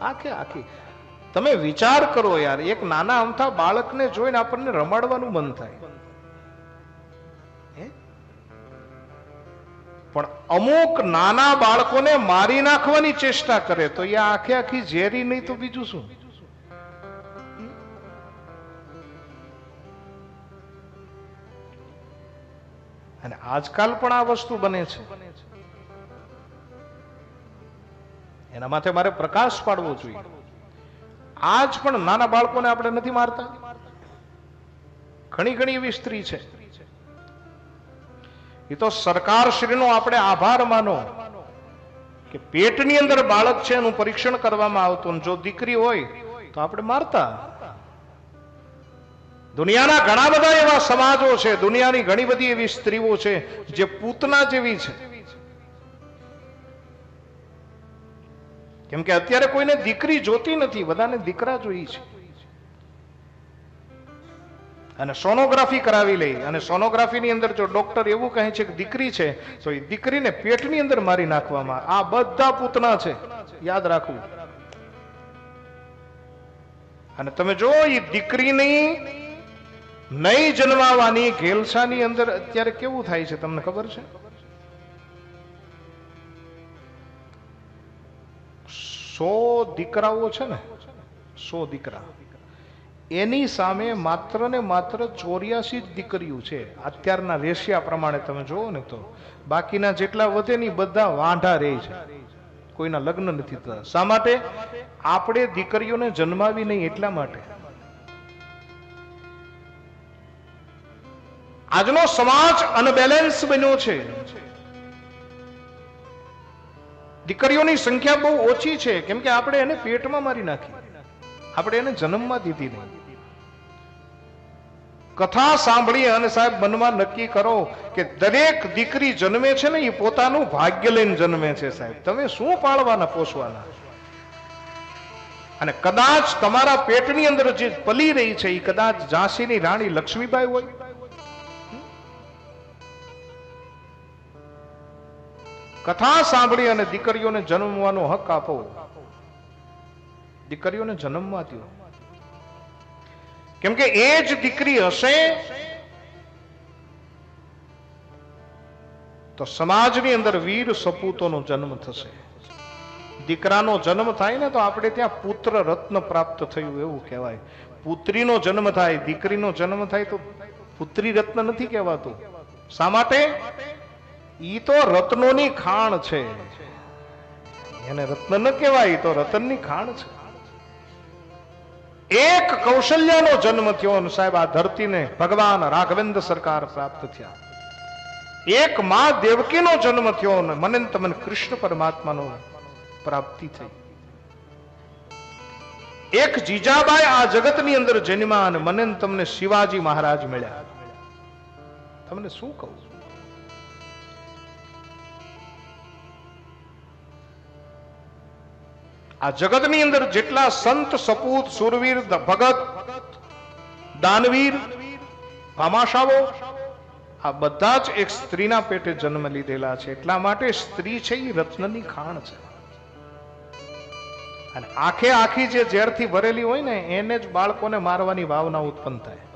આખે આખી તમે વિચાર કરો યાર, એક નાના અમથા બાળકને જોઈને આપણને રમાડવાનું મન થાય, પણ અમુક નાના બાળકોને મારી નાખવાની ચેષ્ટા કરે તો એ આખે આખી ઝેરી નહીં તો બીજું શું? અને આજકાલ પણ આ વસ્તુ બને છે. એના માટે મારે પ્રકાશ પાડવો જોઈએ. આજ પણ નાના બાળકોને આપણે નથી મારતા. ઘણી ઘણી એવી સ્ત્રી છે, એ તો સરકારશ્રીનો આપણે આભાર માનો કે પેટની અંદર બાળક છે એનું પરીક્ષણ કરવામાં આવતું, જો દીકરી હોય તો આપણે મારતા. દુનિયાના ઘણા બધા એવા સમાજો છે, દુનિયાની ઘણી બધી એવી સ્ત્રીઓ છે જે પૂતના જેવી છે. કેમ કે અત્યારે કોઈને દીકરી જોતી નથી, બધાને દીકરા જોઈ છે. અને સોનોગ્રાફી કરાવી લે, અને સોનોગ્રાફીની અંદર જો ડોક્ટર એવું કહે છે કે દીકરી છે તો એ દીકરીને પેટની અંદર મારી નાખવામાં. આ બધા પૂતના છે, યાદ રાખવું. અને તમે જો એ દીકરીની નહીં જન્માવાની ઘેલસાની અંદર અત્યારે કેવું થાય છે તમને ખબર છે? 100 દીકરાઓ છે ને, 100 દીકરા, એની સામે માત્ર ને માત્ર 84 જ દીકરીઓ છે અત્યારના રેશિયા પ્રમાણે. તમે જુઓ ને તો બાકીના જેટલા વધે ની બધા વાંઢા રહે છે, કોઈના લગ્ન નથી થતા. શા માટે? આપણે દીકરીઓને જન્માવી નહીં એટલા માટે. આજનો સમાજ અનબેલેન્સ બન્યો છે. દીકરીઓની સંખ્યા બહુ ઓછી છે, કેમ કે આપણે એને પેટમાં મારી નાખી, આપણે એને જન્મમાં દીધી નહીં. કથા સાંભળી અને સાહેબ મનમાં નક્કી કરો કે દરેક દીકરી જન્મે છે ને એ પોતાનું ભાગ્ય લઈને જન્મે છે. સાહેબ તમે શું પાળવાના પોષવાના? અને કદાચ તમારા પેટની અંદર જે પલી રહી છે એ કદાચ ઝાંસીની રાણી લક્ષ્મીબાઈ હોય. કથા સાંભળી અને દીકરીઓને જન્મવાનો હક આપો, દીકરીઓને જન્મવા દો. કેમ કે એ જ દીકરી હશે તો સમાજની અંદર વીર સપૂતોનો જન્મ થશે. દીકરાનો જન્મ થાય ને તો આપણે ત્યાં પુત્ર રત્ન પ્રાપ્ત થયું એવું કહેવાય. પુત્રીનો જન્મ થાય, દીકરીનો જન્મ થાય તો પુત્રી રત્ન નથી કહેવાતું. શા માટે? ઈ તો રત્નોની ખાણ છે, એને રત્ન ન કહેવાય, તો રતનની ખાણ છે. એક કૌશલ્યાનો જન્મ થયો અને સાહેબ આ ધરતીને ભગવાન રાઘવેન્દ્ર સરકાર પ્રાપ્ત થયા. એક માં દેવકીનો જન્મ થયો અને મને તમને કૃષ્ણ પરમાત્માનો પ્રાપ્તિ થઈ. એક જીજાબાઈ આ જગતની અંદર જન્મા અને મને તમને શિવાજી મહારાજ મળ્યા. તમને શું કહું? આ જગતની અંદર જેટલા સંત, સપૂત, સુરવીર, ભગત, દાનવીર, ભામાશાઓ, આ બધા જ એક સ્ત્રીના પેટે જન્મ લીધેલા છે. એટલા માટે સ્ત્રી છે એ રત્નની ખાણ છે. અને આખે આખી જે ઝેરથી ભરેલી હોય ને એને જ બાળકોને મારવાની ભાવના ઉત્પન્ન થાય.